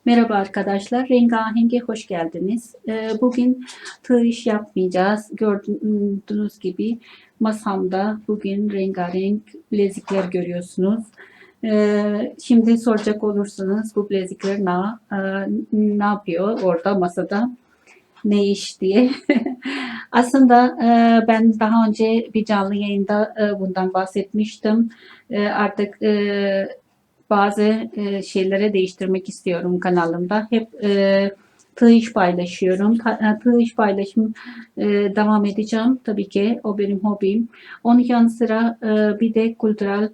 Merhaba arkadaşlar, Rengaheng'e hoş geldiniz. Bugün tığ iş yapmayacağız. Gördüğünüz gibi masamda bugün rengarenk bilezikler görüyorsunuz. Şimdi soracak olursanız bu bilezikler ne yapıyor orada masada, ne iş diye. Aslında ben daha önce bir canlı yayında bundan bahsetmiştim. Artık bazı şeylere değiştirmek istiyorum kanalımda. Hep tığ iş paylaşıyorum. Tığ iş paylaşım devam edeceğim. Tabii ki o benim hobim. Onun yanı sıra bir de kültürel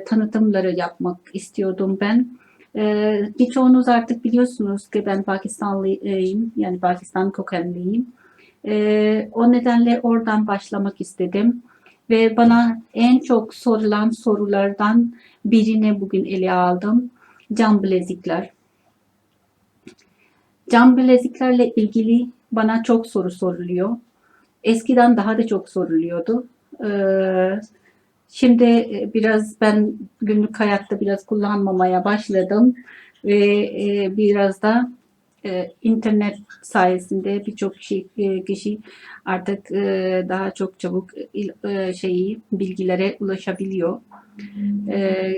tanıtımları yapmak istiyordum ben. Birçoğunuz artık biliyorsunuz ki ben Pakistanlıyım. Yani Pakistan kökenliyim. O nedenle oradan başlamak istedim. Ve bana en çok sorulan sorulardan birini bugün ele aldım. Cam bilezikler. Cam bileziklerle ilgili bana çok soru soruluyor. Eskiden daha da çok soruluyordu. Şimdi biraz ben günlük hayatta biraz kullanmamaya başladım ve biraz da internet sayesinde birçok kişi artık daha çok çabuk bilgilere ulaşabiliyor.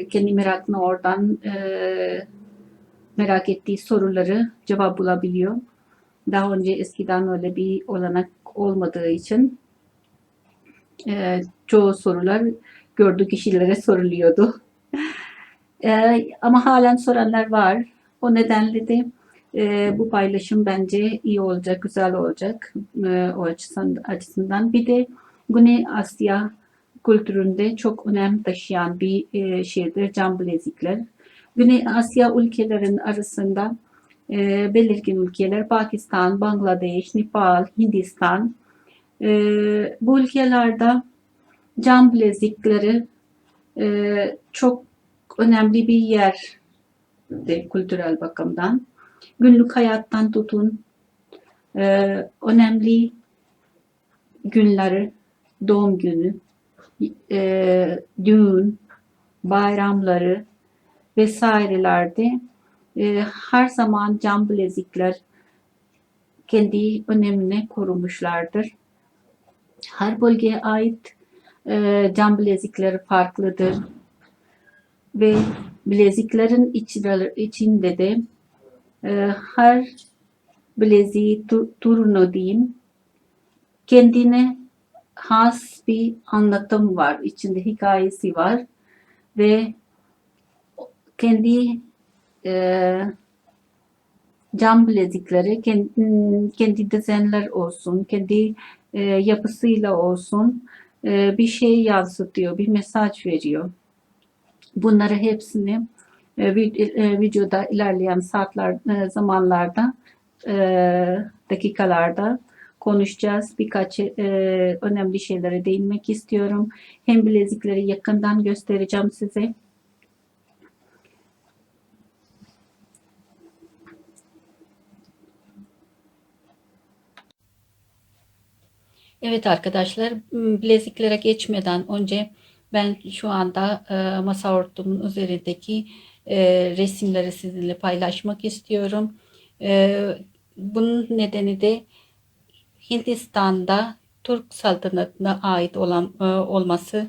Kendi merakını oradan merak ettiği soruları cevap bulabiliyor. Daha önce eskiden öyle bir olanak olmadığı için çoğu sorular gördüğü kişilere soruluyordu. Ama halen soranlar var. O nedenle de bu paylaşım bence iyi olacak, güzel olacak o açısından. Bir de Güney Asya kültüründe çok önem taşıyan bir şeydir cam bilezikler. Güney Asya ülkelerin arasında belirgin ülkeler Pakistan, Bangladeş, Nepal, Hindistan. Bu ülkelerde cam bilezikleri çok önemli bir yerdir kültürel bakımdan. Günlük hayattan tutun önemli günleri, doğum günü, düğün, bayramları vesairelerde her zaman cam bilezikler kendi önemini korumuşlardır. Her bölgeye ait cam bilezikleri farklıdır ve bileziklerin içinde de her bileziği turunu diyeyim kendine has bir anlatım var. İçinde hikayesi var ve kendi cam bilezikleri kendi desenler olsun, kendi yapısıyla olsun bir şey yansıtıyor, bir mesaj veriyor. Bunları hepsini videoda ilerleyen zamanlarda, dakikalarda konuşacağız. Birkaç önemli şeylere değinmek istiyorum. Hem bilezikleri yakından göstereceğim size. Evet arkadaşlar, bileziklere geçmeden önce ben şu anda masa örtümün üzerindeki resimleri sizinle paylaşmak istiyorum. Bunun nedeni de Hindistan'da Türk saltanatına ait olması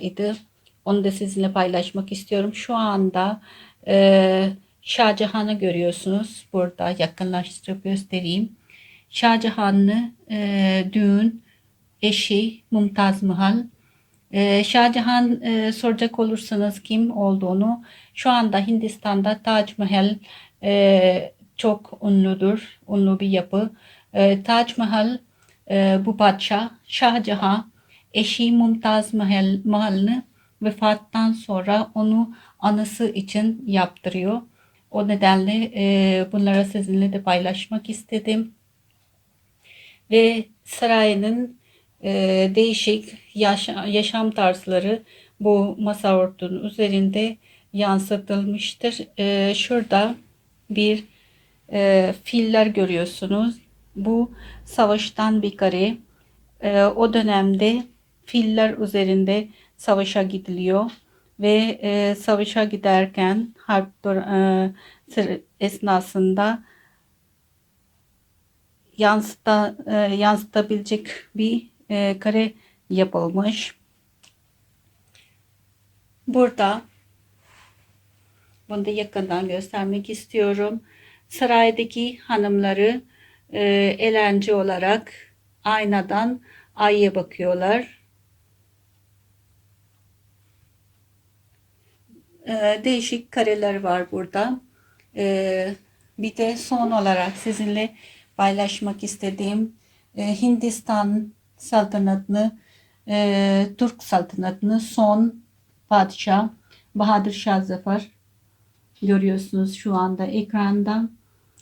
idi. Onu da sizinle paylaşmak istiyorum. Şu anda Şahjahan'ı görüyorsunuz. Burada yakınlaştırıp göstereyim. Şahjahanlı düğün eşi Mumtaz Mahal. Şahjahan soracak olursanız kim olduğunu, şu anda Hindistan'da Tac Mahal çok ünlüdür. Ünlü bir yapı. Tac Mahal bu padişah Şahjahan eşi Mumtaz Mahal'ını vefattan sonra onu anısı için yaptırıyor. O nedenle bunları sizinle de paylaşmak istedim. Ve sarayının değişik yaşam tarzları bu masa örtünün üzerinde yansıtılmıştır. Şurada bir filler görüyorsunuz. Bu savaştan bir kare. O dönemde filler üzerinde savaşa gidiliyor ve savaşa giderken esnasında yansıtabilecek bir kare yapılmış. Burada bunu da yakından göstermek istiyorum. Saraydaki hanımları eğlence olarak aynadan ayıya bakıyorlar. Değişik kareler var burada. Bir de son olarak sizinle paylaşmak istediğim Hindistan saltanatını, Türk saltanatını son padişah Bahadır Şah Zafer görüyorsunuz şu anda ekranda.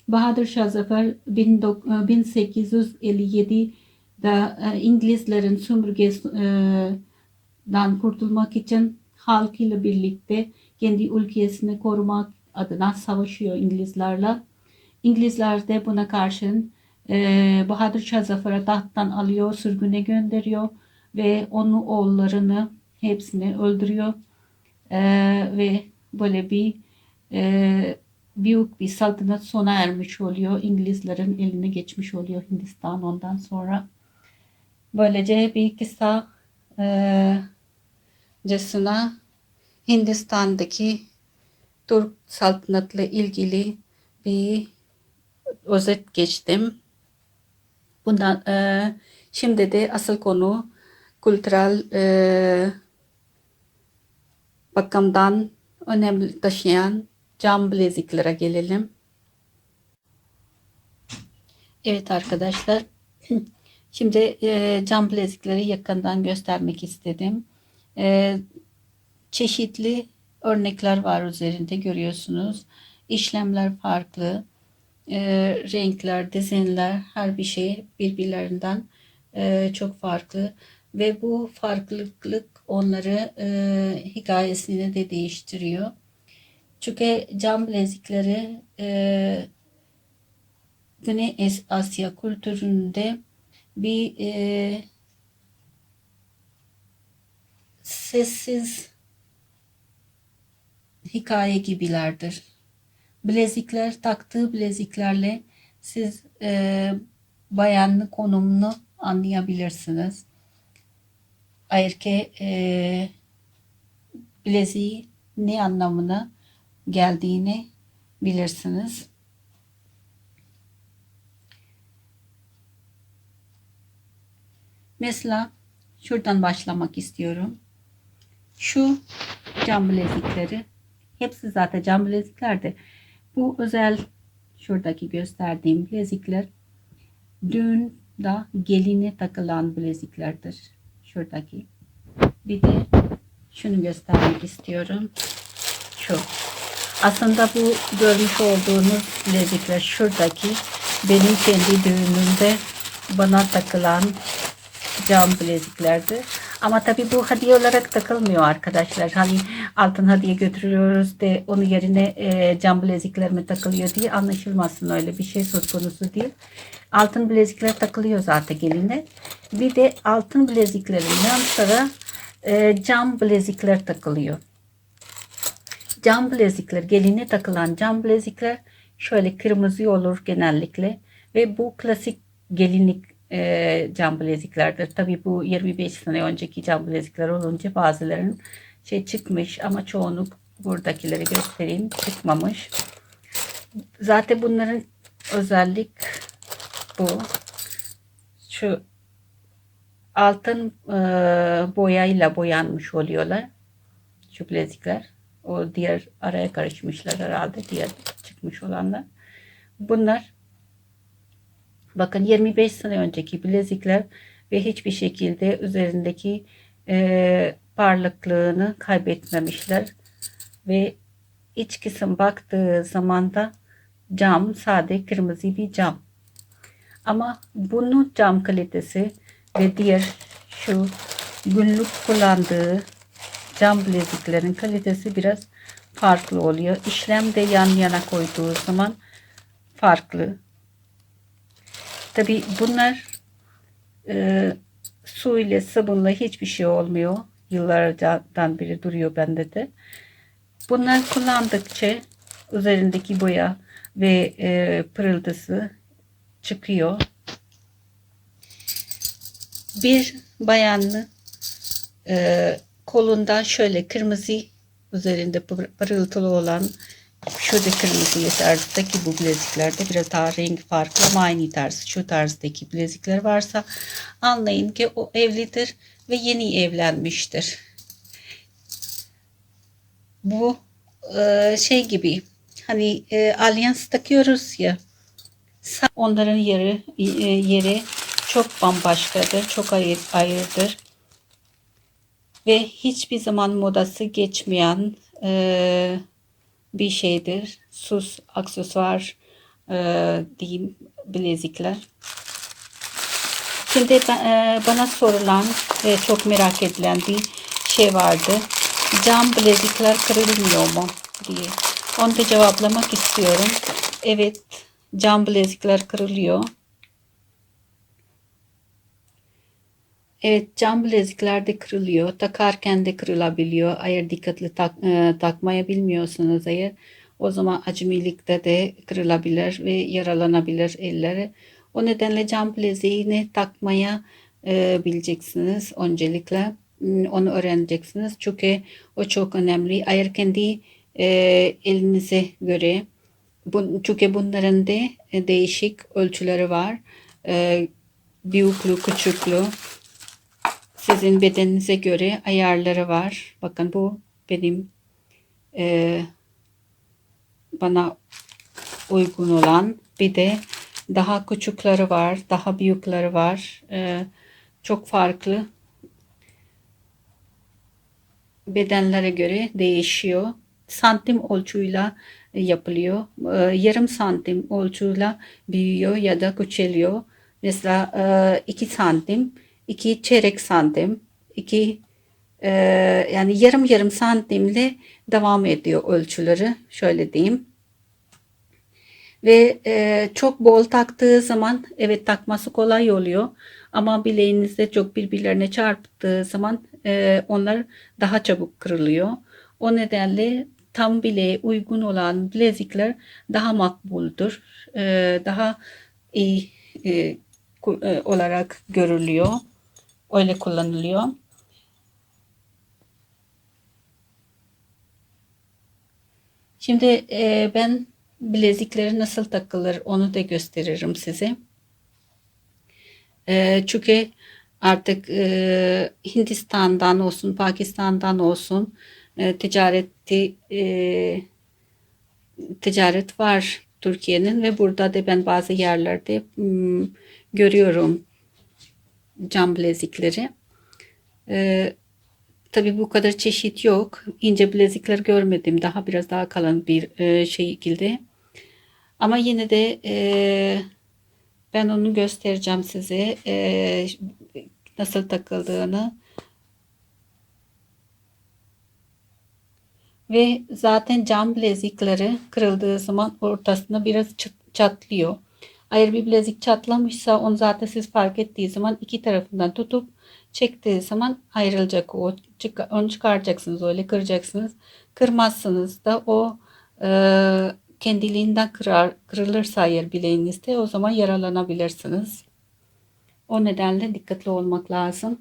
Bahadır Şah Zafer 1857'de İngilizlerin sömürgesinden kurtulmak için halkıyla birlikte kendi ülkesini korumak adına savaşıyor İngilizlerle. İngilizler de buna karşın Bahadır Şah Zafer'i tahttan alıyor, sürgüne gönderiyor ve onun oğullarını hepsini öldürüyor. Ve böyle bir büyük bir saltanat sona ermiş oluyor. İngilizlerin eline geçmiş oluyor Hindistan ondan sonra. Böylece bir kısa cesuna Hindistan'daki Türk saltanatla ilgili bir özet geçtim. Bundan şimdi de asıl konu kültürel bakımdan önemli taşıyan cam bileziklere gelelim. Evet arkadaşlar, şimdi cam bilezikleri yakından göstermek istedim. Çeşitli örnekler var üzerinde görüyorsunuz. İşlemler farklı, renkler, desenler, her bir şey birbirlerinden çok farklı ve bu farklılık onları hikayesini de değiştiriyor. Çünkü cam bilezikleri Güney Asya kültüründe bir sessiz hikaye gibilerdir. Bilezikler, taktığı bileziklerle siz bayanın konumunu anlayabilirsiniz. Eğer ki bileziği ne anlamına geldiğini bilirsiniz. Mesela şuradan başlamak istiyorum. Şu cam bilezikleri, hepsi zaten cam bileziklerdi. Bu özel şuradaki gösterdiğim bilezikler düğünde geline takılan bileziklerdir. Şuradaki. Bir de şunu göstermek istiyorum. Şu. Aslında bu görmüş olduğunuz bilezikler şuradaki benim kendi düğünümde bana takılan cam bileziklerdi. Ama tabi bu hediye olarak takılmıyor arkadaşlar. Hani altın hediye götürüyoruz de onun yerine cam bilezikler mi takılıyor diye anlaşılmasın, öyle bir şey söz konusu değil. Altın bilezikler takılıyor zaten geline. Bir de altın bileziklerin yan sıra cam bilezikler takılıyor. Cam bilezikler, geline takılan cam bilezikler şöyle kırmızı olur genellikle ve bu klasik gelinlik cam bileziklerdir. Tabii bu 25 sene önceki cam bilezikler olunca bazılarının şey çıkmış ama çoğunluk buradakileri göstereyim çıkmamış. Zaten bunların özellik bu. Şu altın boyayla boyanmış oluyorlar. Şu bilezikler. O diğer araya karışmışlar herhalde. Diğer çıkmış olanlar. Bunlar bakın 25 sene önceki bilezikler ve hiçbir şekilde üzerindeki parlaklığını kaybetmemişler. Ve iç kısım baktığı zaman da cam, sade kırmızı bir cam. Ama bunun cam kalitesi ve diğer şu günlük kullandığı cam bileziklerin kalitesi biraz farklı oluyor. İşlem de yan yana koyduğu zaman farklı. Tabi bunlar su ile sabunla hiçbir şey olmuyor. Yıllardan beri duruyor bende de. Bunlar kullandıkça üzerindeki boya ve pırıltısı çıkıyor. Bir bayanlı kolunda şöyle kırmızı üzerinde pırıltılı olan şöyle kırmızı tarzdaki bu bileziklerde biraz daha renk farklı ama aynı tarz. Şu tarzdaki bilezikler varsa anlayın ki o evlidir ve yeni evlenmiştir. Bu şey gibi hani alyans takıyoruz ya, onların yeri çok bambaşkadır, çok ayrıdır ve hiçbir zaman modası geçmeyen bir şeydir. Süs, aksesuar diyeyim, bilezikler. Şimdi bana sorulan ve çok merak edilen bir şey vardı. Cam bilezikler kırılmıyor mu diye. Onu da cevaplamak istiyorum. Evet, cam bilezikler kırılıyor. Evet, cam bilezikler de kırılıyor. Takarken de kırılabiliyor. Eğer dikkatli takmaya bilmiyorsanız eğer, o zaman acemilikte de kırılabilir ve yaralanabilir elleri. O nedenle cam bileziğini takmaya bileceksiniz öncelikle. Onu öğreneceksiniz. Çünkü o çok önemli. Eğer kendi elinize göre, çünkü bunların da değişik ölçüleri var. Büyüklü, küçüklü. Sizin bedeninize göre ayarları var. Bakın bu benim bana uygun olan. Bir de daha küçükleri var, daha büyükleri var. Çok farklı bedenlere göre değişiyor. Santim ölçüyle yapılıyor. Yarım santim ölçüyle büyüyor ya da küçülüyor. Mesela 2 santim, 2 çeyrek santim, 2 yani yarım yarım santimle devam ediyor ölçüleri. Şöyle diyeyim. Ve çok bol taktığı zaman evet takması kolay oluyor. Ama bileğinizde çok birbirlerine çarptığı zaman onlar daha çabuk kırılıyor. O nedenle tam bileğe uygun olan bilezikler daha makbuldur. Daha iyi olarak görülüyor. Öyle kullanılıyor. Şimdi ben bilezikleri nasıl takılır onu da gösteririm size. Çünkü artık Hindistan'dan olsun, Pakistan'dan olsun ticaret var Türkiye'nin ve burada da ben bazı yerlerde görüyorum cam bilezikleri. E, tabii bu kadar çeşit yok. İnce bilezikler görmedim. Biraz daha kalın bir şekilde. Ama yine de ben onu göstereceğim size nasıl takıldığını. Ve zaten cam bilezikleri kırıldığı zaman ortasında biraz çatlıyor. Eğer bir bilezik çatlamışsa onu zaten siz fark ettiği zaman iki tarafından tutup çektiği zaman ayrılacak o. Onu çıkaracaksınız, öyle kıracaksınız. Kırmazsınız da o kendiliğinden kırılırsa eğer bileğinizde o zaman yaralanabilirsiniz. O nedenle dikkatli olmak lazım.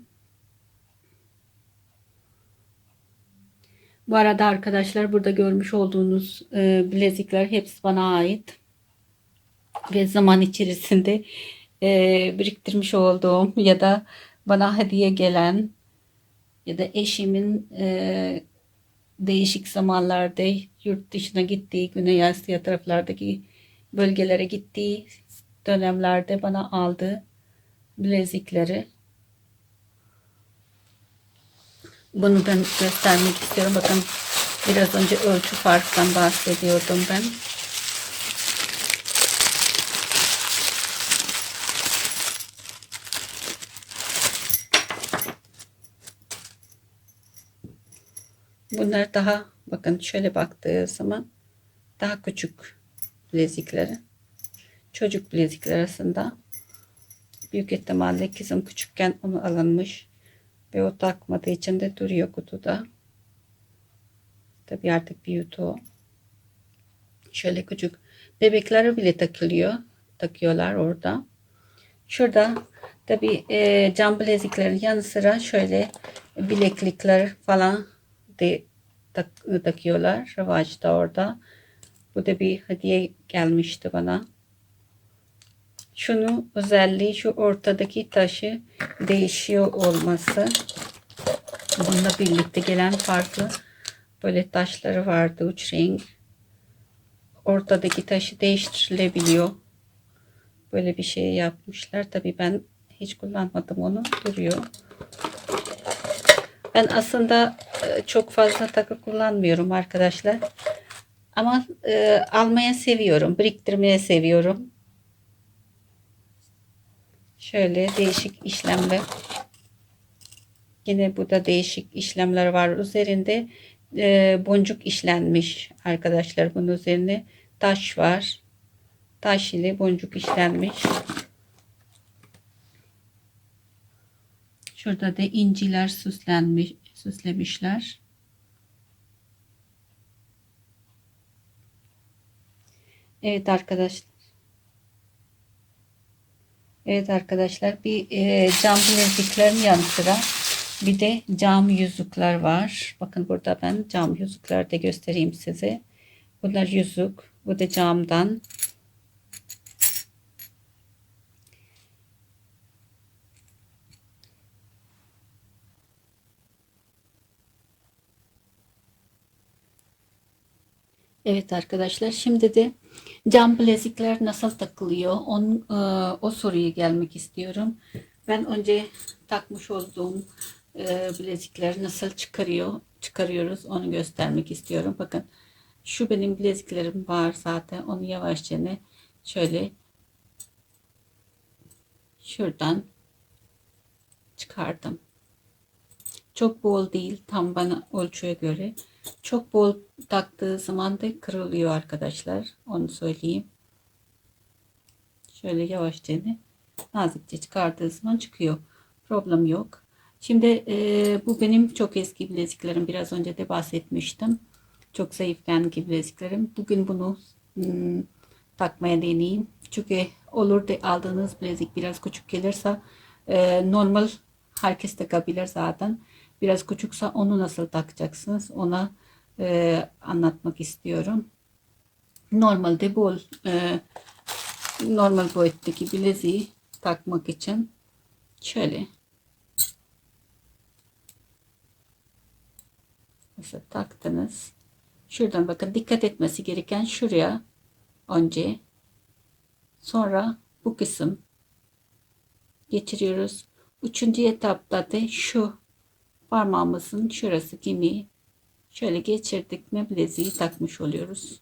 Bu arada arkadaşlar burada görmüş olduğunuz bilezikler hepsi bana ait. Ve zaman içerisinde biriktirmiş olduğum ya da bana hediye gelen ya da eşimin değişik zamanlarda yurt dışına gittiği, Güney Asya taraflardaki bölgelere gittiği dönemlerde bana aldığı bilezikleri. Bunu ben göstermek istiyorum. Bakın biraz önce ölçü farktan bahsediyordum ben. Bunlar daha bakın şöyle baktığı zaman daha küçük bilezikleri. Çocuk bilezikleri arasında büyük ihtimalle kızım küçükken onu alınmış ve o takmadığı için de duruyor kutuda. Tabii artık büyüdü o. Şöyle küçük bebeklere bile takıyorlar orada. Şurada tabi cam bileziklerin yanı sıra şöyle bileklikler falan de takıyorlar. Revaçta orada. Bu da bir hediye gelmişti bana. Şunu özelliği şu ortadaki taşı değişiyor olması. Bununla birlikte gelen farklı böyle taşları vardı, uç renk. Ortadaki taşı değiştirilebiliyor. Böyle bir şey yapmışlar. Tabii ben hiç kullanmadım onu. Duruyor. Ben aslında çok fazla takı kullanmıyorum arkadaşlar. Ama almaya seviyorum. Biriktirmeye seviyorum. Şöyle değişik işlemler. Yine burada değişik işlemler var. Üzerinde boncuk işlenmiş arkadaşlar. Bunun üzerine taş var. Taş ile boncuk işlenmiş. Şurada da inciler süslemişler. Evet arkadaşlar. Evet arkadaşlar, bir cam bileziklerin yanı sıra bir de cam yüzükler var. Bakın burada ben cam yüzükler de göstereyim size. Bunlar yüzük. Bu da camdan. Evet arkadaşlar, şimdi de cam bilezikler nasıl takılıyor? O soruya gelmek istiyorum. Ben önce takmış olduğum bilezikleri nasıl çıkarıyoruz onu göstermek istiyorum. Bakın şu benim bileziklerim var zaten. Onu yavaşça şöyle şuradan çıkardım. Çok bol değil, tam bana ölçüye göre. Çok bol taktığı zaman da kırılıyor arkadaşlar. Onu söyleyeyim. Şöyle yavaşça nazikçe çıkardığı zaman çıkıyor. Problem yok. Şimdi bu benim çok eski bileziklerim. Biraz önce de bahsetmiştim. Çok zayıf rengi bileziklerim. Bugün bunu takmaya deneyeyim. Çünkü olur da aldığınız bilezik biraz küçük gelirse normal herkes takabilir zaten. Biraz küçükse onu nasıl takacaksınız ona anlatmak istiyorum. Normalde normal boyuttaki bileziği takmak için şöyle mesela taktınız. Şuradan bakın, dikkat etmesi gereken şuraya önce, sonra bu kısım geçiriyoruz. Üçüncü etapta da şu parmağımızın şurası kemiği şöyle geçirdik mi bileziği takmış oluyoruz.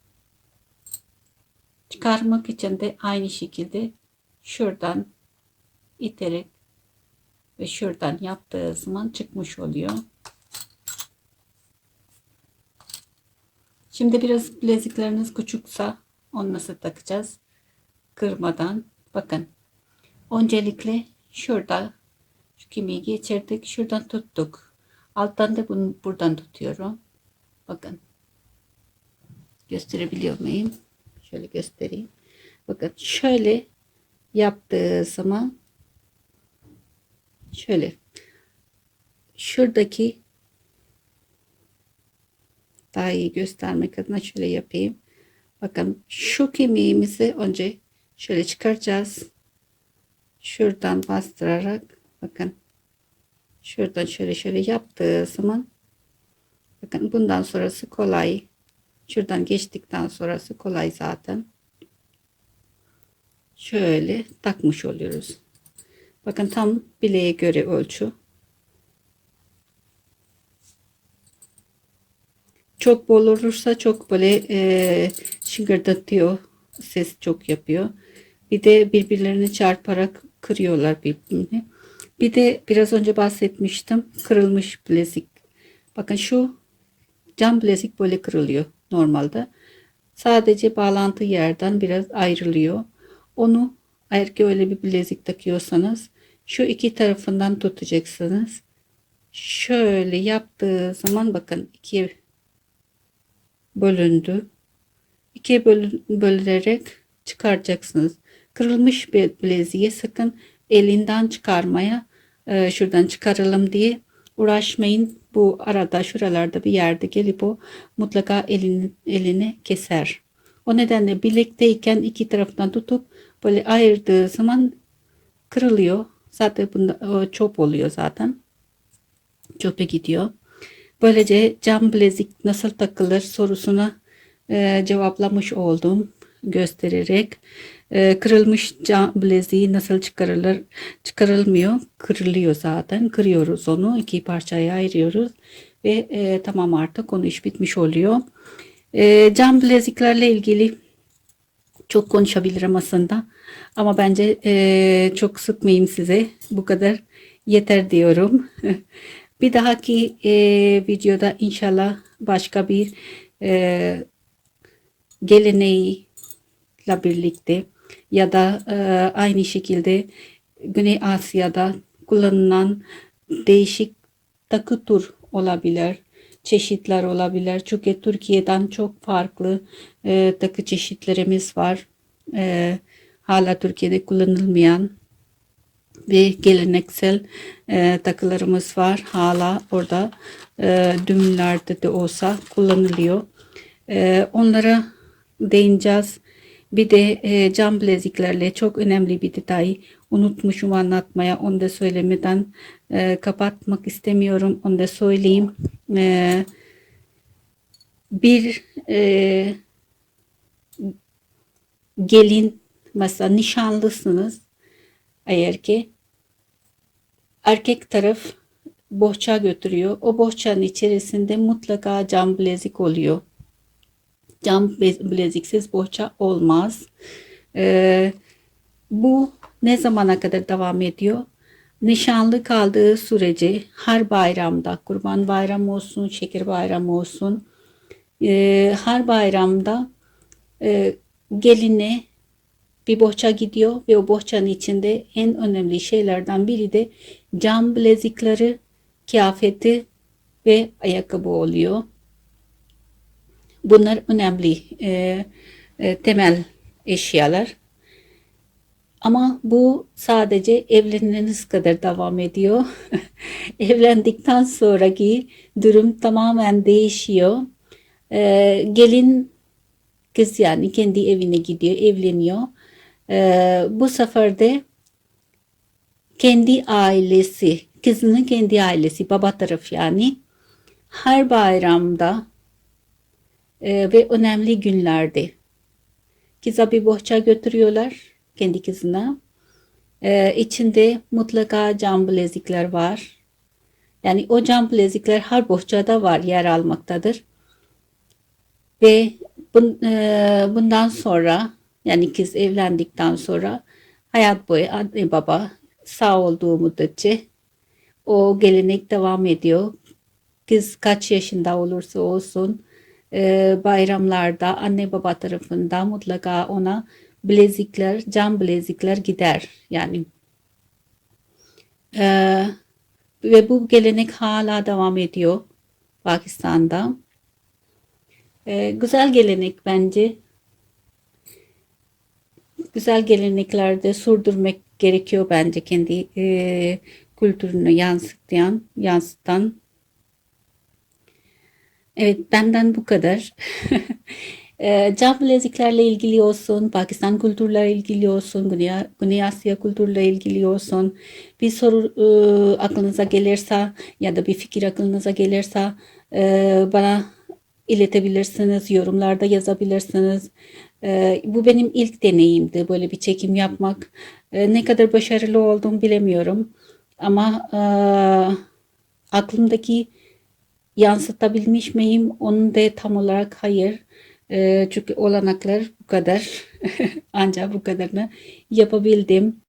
Çıkarmak için de aynı şekilde şuradan iterek ve şuradan yaptığı zaman çıkmış oluyor. Şimdi biraz bilezikleriniz küçükse onu nasıl takacağız? Kırmadan. Bakın. Öncelikle şurada şu kemiği geçirdik. Şuradan tuttuk. Alttan da bunu buradan tutuyorum. Bakın. Gösterebiliyor muyum? Şöyle göstereyim. Bakın şöyle yaptığı zaman şöyle şuradaki daha iyi göstermek adına şöyle yapayım. Bakın şu kemiğimizi önce şöyle çıkaracağız. Şuradan bastırarak bakın şuradan şöyle yaptığı zaman bakın bundan sonrası kolay. Şuradan geçtikten sonrası kolay zaten. Şöyle takmış oluyoruz. Bakın tam bileğe göre ölçü. Çok bol olursa çok böyle şıngırdatıyor. Ses çok yapıyor. Bir de birbirlerini çarparak kırıyorlar birbirini. Bir de biraz önce bahsetmiştim. Kırılmış bilezik. Bakın şu cam bilezik böyle kırılıyor normalde. Sadece bağlantı yerden biraz ayrılıyor. Onu eğer ki öyle bir bilezik takıyorsanız şu iki tarafından tutacaksınız. Şöyle yaptığı zaman bakın ikiye bölündü. ikiye bölerek çıkaracaksınız. Kırılmış bir bileziği sakın elinden çıkarmaya, şuradan çıkaralım diye uğraşmayın. Bu arada şuralarda bir yerde gelip o mutlaka elini keser. O nedenle birlikteyken iki taraftan tutup böyle ayırdığı zaman kırılıyor. Zaten bunda o çöp oluyor zaten. Çöpe gidiyor. Böylece cam bilezik nasıl takılır sorusuna cevaplamış oldum göstererek. Kırılmış cam bileziği nasıl çıkarılır? Çıkarılmıyor. Kırılıyor zaten. Kırıyoruz onu. İki parçaya ayırıyoruz. Ve tamam, artık konu iş bitmiş oluyor. Cam bileziklerle ilgili çok konuşabilirim aslında. Ama bence çok sıkmayayım size. Bu kadar yeter diyorum. Bir dahaki videoda inşallah başka bir geleneğiyle birlikte ya da aynı şekilde Güney Asya'da kullanılan değişik takı tür olabilir, çeşitler olabilir. Çünkü Türkiye'den çok farklı takı çeşitlerimiz var. Hala Türkiye'de kullanılmayan ve geleneksel takılarımız var. Hala orada düğünlerde de olsa kullanılıyor. Onlara değineceğiz. Bir de cam bileziklerle çok önemli bir detay unutmuşum anlatmaya. Onu da söylemeden kapatmak istemiyorum. Onu da söyleyeyim. Bir gelin, mesela nişanlısınız eğer ki, erkek taraf bohça götürüyor. O bohçanın içerisinde mutlaka cam bilezik oluyor. Cam bileziksiz bohça olmaz. Bu ne zamana kadar devam ediyor? Nişanlı kaldığı sürece her bayramda, Kurban Bayramı olsun, Şeker Bayramı olsun, her bayramda geline bir bohça gidiyor ve o bohçanın içinde en önemli şeylerden biri de cam bilezikleri, kıyafeti ve ayakkabı oluyor. Bunlar önemli temel eşyalar. Ama bu sadece evlendiğiniz kadar devam ediyor. Evlendikten sonraki durum tamamen değişiyor. Gelin kız yani kendi evine gidiyor, evleniyor. Bu sefer de kendi ailesi, kızının kendi ailesi, baba tarafı yani her bayramda ve önemli günlerde kıza bir bohça götürüyorlar kendi kızına. İçinde mutlaka cam bilezikler var. Yani o cam bilezikler her bohçada var, yer almaktadır. Ve bundan sonra, yani kız evlendikten sonra hayat boyu anne baba sağ olduğu müddetçe o gelenek devam ediyor. Kız kaç yaşında olursa olsun bayramlarda anne baba tarafından mutlaka ona bilezikler, cam bilezikler gider. Yani ve bu gelenek hala devam ediyor Pakistan'da. Güzel gelenek bence. Güzel geleneklerde sürdürmek gerekiyor bence, kendi kültürünü yansıtan. Evet, benden bu kadar. Cam bileziklerle ilgili olsun, Pakistan kültürle ilgili olsun, Güney Asya kültürle ilgili olsun, bir soru aklınıza gelirse ya da bir fikir aklınıza gelirse bana iletebilirsiniz, yorumlarda yazabilirsiniz. Bu benim ilk deneyimdi, böyle bir çekim yapmak. Ne kadar başarılı oldum bilemiyorum. Ama aklımdaki yansıtabilmiş miyim? Onu da tam olarak hayır. Çünkü olanaklar bu kadar. Ancak bu kadarını yapabildim.